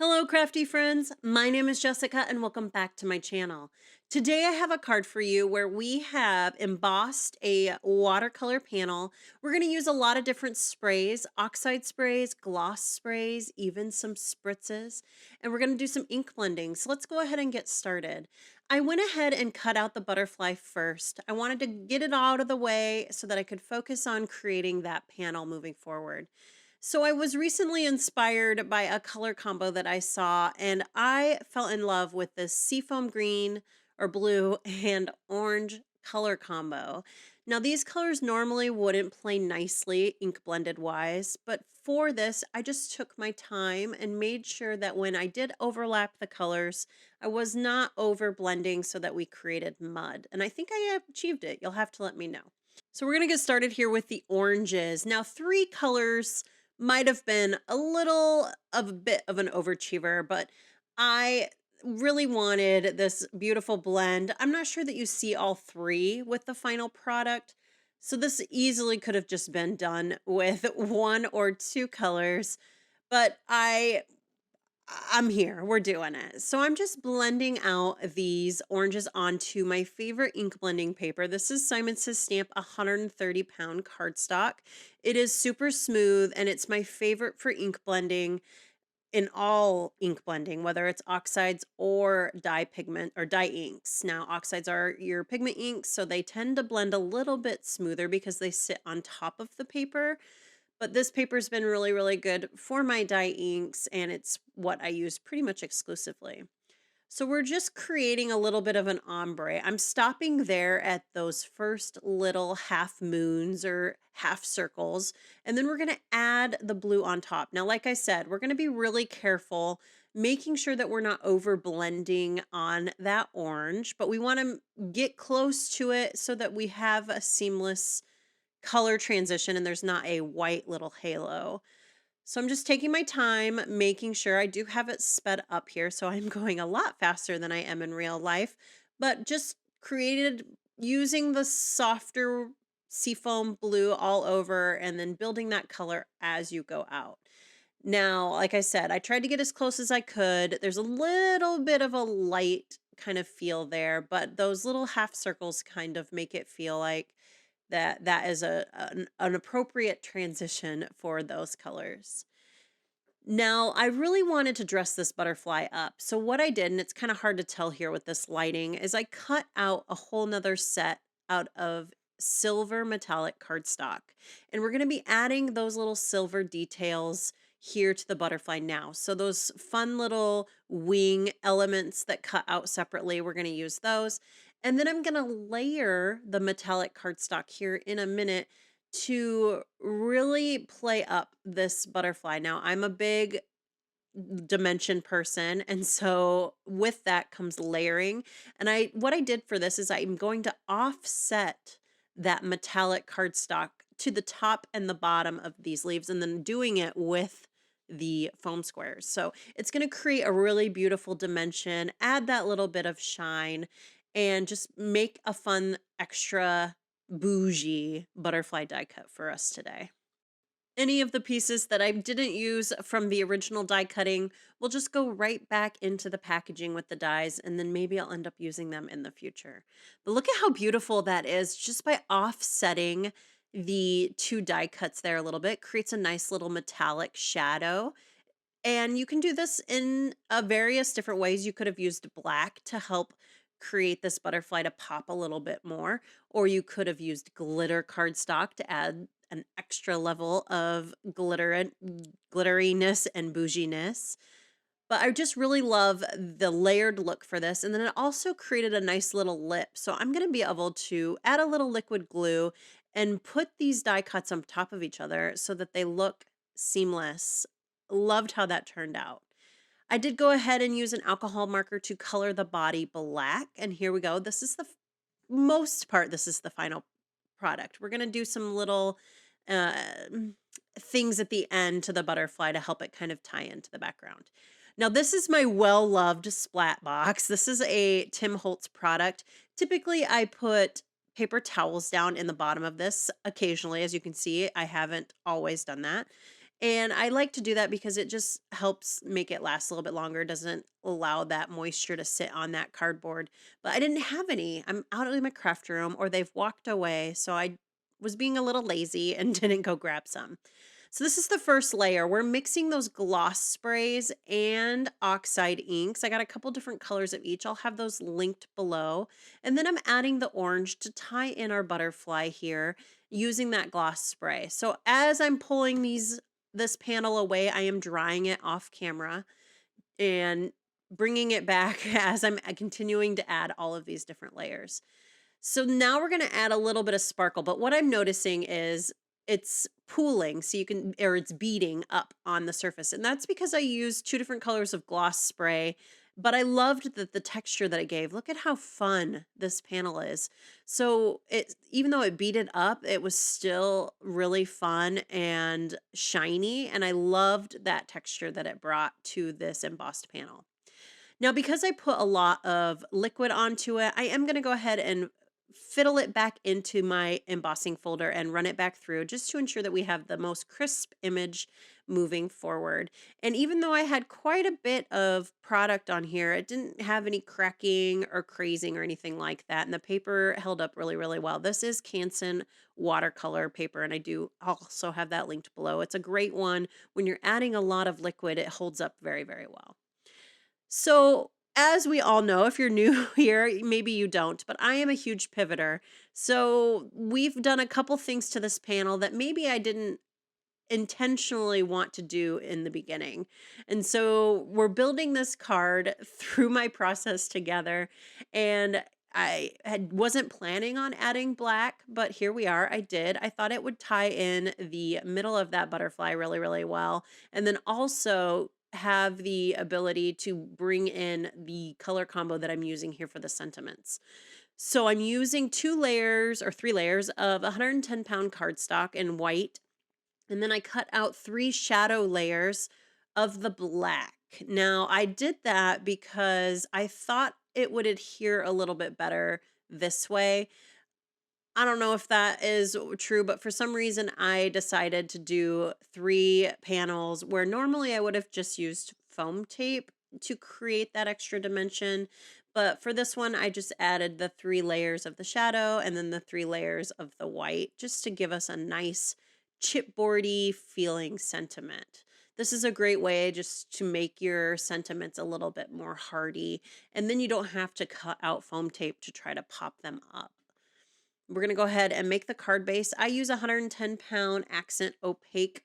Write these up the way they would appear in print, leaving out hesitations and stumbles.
Hello, crafty friends. My name is Jessica, and welcome back to my channel. Today, I have a card for you where we have embossed a watercolor panel. We're going to use a lot of different sprays, oxide sprays, gloss sprays, even some spritzes, and we're going to do some ink blending. So let's go ahead and get started. I went ahead and cut out the butterfly first. I wanted to get it out of the way so that I could focus on creating that panel moving forward. So I was recently inspired by a color combo that I saw, and I fell in love with this seafoam green or blue and orange color combo. Now, these colors normally wouldn't play nicely ink blended wise, but for this, I just took my time and made sure that when I did overlap the colors, I was not over blending so that we created mud. And I think I achieved it. You'll have to let me know. So we're going to get started here with the oranges. Now, three colors might have been a little of a bit of an overachiever, but I really wanted this beautiful blend. I'm not sure that you see all three with the final product. So this easily could have just been done with one or two colors, but I'm here. We're doing it. So I'm just blending out these oranges onto my favorite ink blending paper. This is Simon Says Stamp 130-pound cardstock. It is super smooth and it's my favorite for ink blending in all ink blending, whether it's oxides or dye pigment or dye inks. Now, oxides are your pigment inks, so they tend to blend a little bit smoother because they sit on top of the paper. But this paper's been really, really good for my dye inks, and it's what I use pretty much exclusively. So we're just creating a little bit of an ombre. I'm stopping there at those first little half moons or half circles, and then we're going to add the blue on top. Now, like I said, we're going to be really careful, making sure that we're not over blending on that orange, but we want to get close to it so that we have a seamless color transition and there's not a white little halo. So I'm just taking my time, making sure I do have it sped up here. So I'm going a lot faster than I am in real life, but just created using the softer seafoam blue all over and then building that color as you go out. Now, like I said, I tried to get as close as I could. There's a little bit of a light kind of feel there, but those little half circles kind of make it feel like that is an appropriate transition for those colors. Now, I really wanted to dress this butterfly up. So what I did, and it's kind of hard to tell here with this lighting, is I cut out a whole nother set out of silver metallic cardstock. And we're going to be adding those little silver details here to the butterfly now. So those fun little wing elements that cut out separately, we're going to use those. And then I'm going to layer the metallic cardstock here in a minute to really play up this butterfly. Now, I'm a big dimension person, and so with that comes layering. And what I did for this is I'm going to offset that metallic cardstock to the top and the bottom of these leaves and then doing it with the foam squares. So it's going to create a really beautiful dimension, add that little bit of shine, and just make a fun extra bougie butterfly die cut for us today. Any of the pieces that I didn't use from the original die cutting will just go right back into the packaging with the dies, and then maybe I'll end up using them in the future. But look at how beautiful that is just by offsetting the two die cuts there a little bit, creates a nice little metallic shadow. And you can do this in various different ways. You could have used black to help create this butterfly to pop a little bit more, or you could have used glitter cardstock to add an extra level of glitteriness and bouginess. But I just really love the layered look for this. And then it also created a nice little lip. So I'm going to be able to add a little liquid glue and put these die cuts on top of each other so that they look seamless. Loved how that turned out. I did go ahead and use an alcohol marker to color the body black. And here we go. This is the most part, this is the final product. We're going to do some little uh, things at the end to the butterfly to help it kind of tie into the background. Now, this is my well-loved splat box. This is a Tim Holtz product. Typically, I put paper towels down in the bottom of this occasionally. As you can see, I haven't always done that. And I like to do that because it just helps make it last a little bit longer, doesn't allow that moisture to sit on that cardboard. But I didn't have any. I'm out in my craft room or they've walked away. So I was being a little lazy and didn't go grab some. So this is the first layer. We're mixing those gloss sprays and oxide inks. I got a couple different colors of each. I'll have those linked below. And then I'm adding the orange to tie in our butterfly here using that gloss spray. So as I'm pulling this panel away, I am drying it off camera and bringing it back as I'm continuing to add all of these different layers. So now we're going to add a little bit of sparkle, but what I'm noticing is it's pooling, so you can, or it's beading up on the surface. And that's because I used two different colors of gloss spray, but I loved the texture that it gave. Look at how fun this panel is. So it, even though it beaded up, it was still really fun and shiny. And I loved that texture that it brought to this embossed panel. Now, because I put a lot of liquid onto it, I am going to go ahead and fiddle it back into my embossing folder and run it back through just to ensure that we have the most crisp image moving forward. And even though I had quite a bit of product on here, it didn't have any cracking or crazing or anything like that. And the paper held up really, really well. This is Canson watercolor paper, and I do also have that linked below. It's a great one. When you're adding a lot of liquid, it holds up very, very well. So, as we all know, if you're new here, maybe you don't, but I am a huge pivoter. So, we've done a couple things to this panel that maybe I didn't intentionally want to do in the beginning. And so, we're building this card through my process together. And wasn't planning on adding black, but here we are. I did. I thought it would tie in the middle of that butterfly really, really well. And then also have the ability to bring in the color combo that I'm using here for the sentiments. So I'm using 2 layers or 3 layers of 110-pound cardstock in white, and then I cut out 3 shadow layers of the black. Now, I did that because I thought it would adhere a little bit better this way. I don't know if that is true, but for some reason I decided to do 3 panels where normally I would have just used foam tape to create that extra dimension. But for this one, I just added the 3 layers of the shadow and then the 3 layers of the white just to give us a nice chipboardy feeling sentiment. This is a great way just to make your sentiments a little bit more hardy, and then you don't have to cut out foam tape to try to pop them up. We're going to go ahead and make the card base. I use 110-pound accent opaque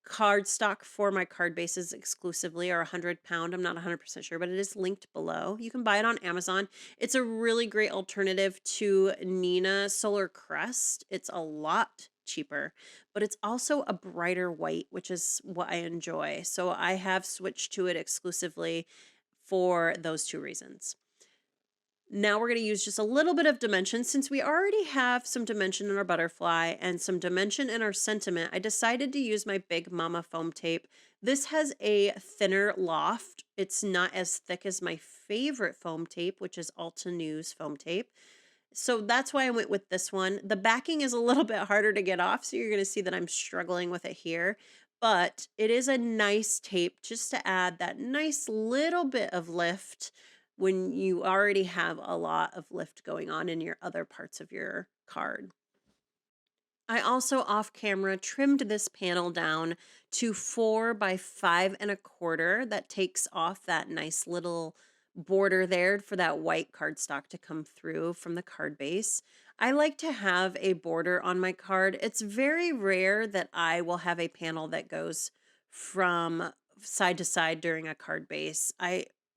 cardstock for my card bases exclusively, or 100-pound. I'm not 100% sure, but it is linked below. You can buy it on Amazon. It's a really great alternative to Nina Solar Crest. It's a lot cheaper, but it's also a brighter white, which is what I enjoy. So I have switched to it exclusively for those 2 reasons. Now we're going to use just a little bit of dimension. Since we already have some dimension in our butterfly and some dimension in our sentiment, I decided to use my Big Mama foam tape. This has a thinner loft. It's not as thick as my favorite foam tape, which is Alta News foam tape. So that's why I went with this one. The backing is a little bit harder to get off, so you're going to see that I'm struggling with it here. But it is a nice tape just to add that nice little bit of lift when you already have a lot of lift going on in your other parts of your card. I also off camera trimmed this panel down to 4 by 5 1/4. That takes off that nice little border there for that white cardstock to come through from the card base. I like to have a border on my card. It's very rare that I will have a panel that goes from side to side during a card base.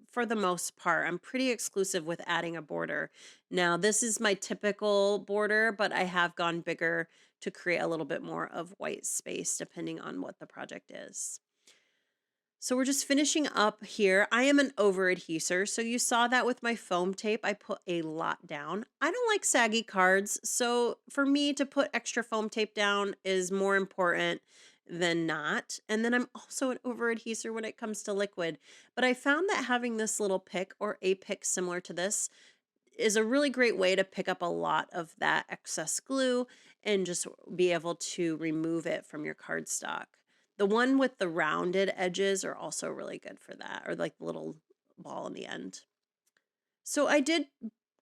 For the most part, I'm pretty exclusive with adding a border. Now, this is my typical border, but I have gone bigger to create a little bit more of white space depending on what the project is. So we're just finishing up here. I am an over adhesor, so you saw that with my foam tape. I put a lot down. I don't like saggy cards, so for me to put extra foam tape down is more important than not. And then I'm also an over adhesor when it comes to liquid. But I found that having this little pick or a pick similar to this is a really great way to pick up a lot of that excess glue and just be able to remove it from your cardstock. The one with the rounded edges are also really good for that, or like the little ball in the end. So I did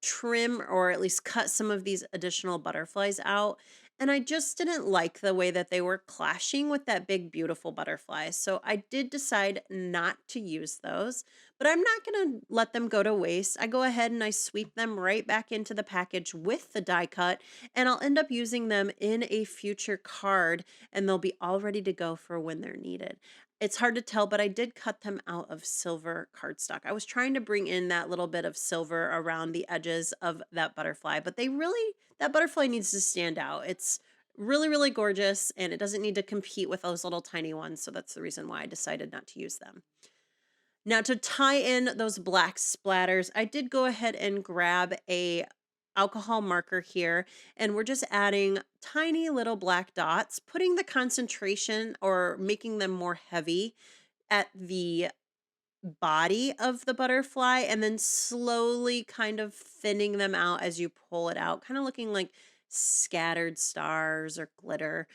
trim or at least cut some of these additional butterflies out. And I just didn't like the way that they were clashing with that big, beautiful butterfly. So I did decide not to use those, but I'm not going to let them go to waste. I go ahead and I sweep them right back into the package with the die cut, and I'll end up using them in a future card, and they'll be all ready to go for when they're needed. It's hard to tell, but I did cut them out of silver cardstock. I was trying to bring in that little bit of silver around the edges of that butterfly, but that butterfly needs to stand out. It's really, really gorgeous, and it doesn't need to compete with those little tiny ones. So that's the reason why I decided not to use them. Now, to tie in those black splatters, I did go ahead and grab a alcohol marker here, and we're just adding tiny little black dots, putting the concentration or making them more heavy at the body of the butterfly, and then slowly kind of thinning them out as you pull it out, kind of looking like scattered stars or glitter.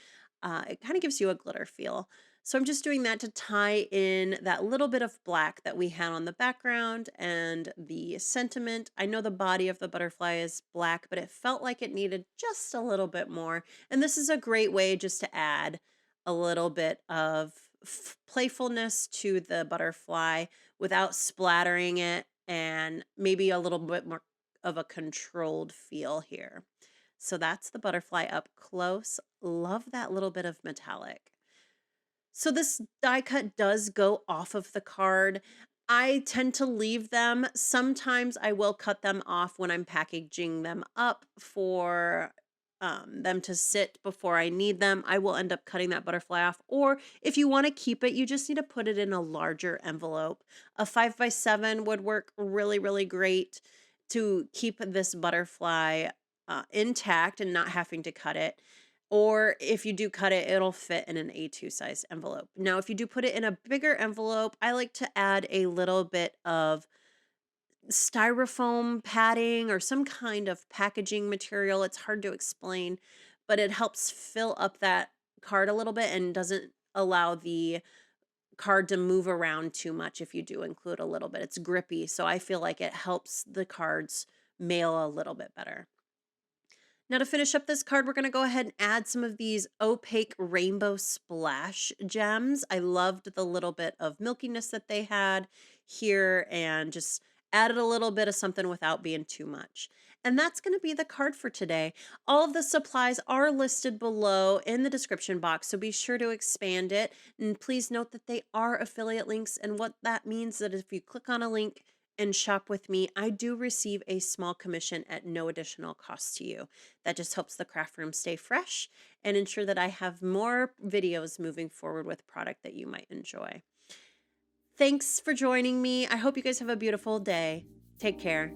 It kind of gives you a glitter feel. So I'm just doing that to tie in that little bit of black that we had on the background and the sentiment. I know the body of the butterfly is black, but it felt like it needed just a little bit more. And this is a great way just to add a little bit of playfulness to the butterfly without splattering it, and maybe a little bit more of a controlled feel here. So that's the butterfly up close. Love that little bit of metallic. So this die cut does go off of the card. I tend to leave them. Sometimes I will cut them off when I'm packaging them up for them to sit before I need them. I will end up cutting that butterfly off. Or if you want to keep it, you just need to put it in a larger envelope. A 5x7 would work really, really great to keep this butterfly intact and not having to cut it. Or if you do cut it, it'll fit in an A2 size envelope. Now, if you do put it in a bigger envelope, I like to add a little bit of styrofoam padding or some kind of packaging material. It's hard to explain, but it helps fill up that card a little bit and doesn't allow the card to move around too much if you do include a little bit. It's grippy, so I feel like it helps the cards mail a little bit better. Now to finish up this card, we're going to go ahead and add some of these opaque rainbow splash gems. I loved the little bit of milkiness that they had here, and just added a little bit of something without being too much. And that's going to be the card for today. All of the supplies are listed below in the description box, so be sure to expand it. And please note that they are affiliate links, and what that means that if you click on a link and shop with me, I do receive a small commission at no additional cost to you. That just helps the craft room stay fresh and ensure that I have more videos moving forward with product that you might enjoy. Thanks for joining me. I hope you guys have a beautiful day. Take care.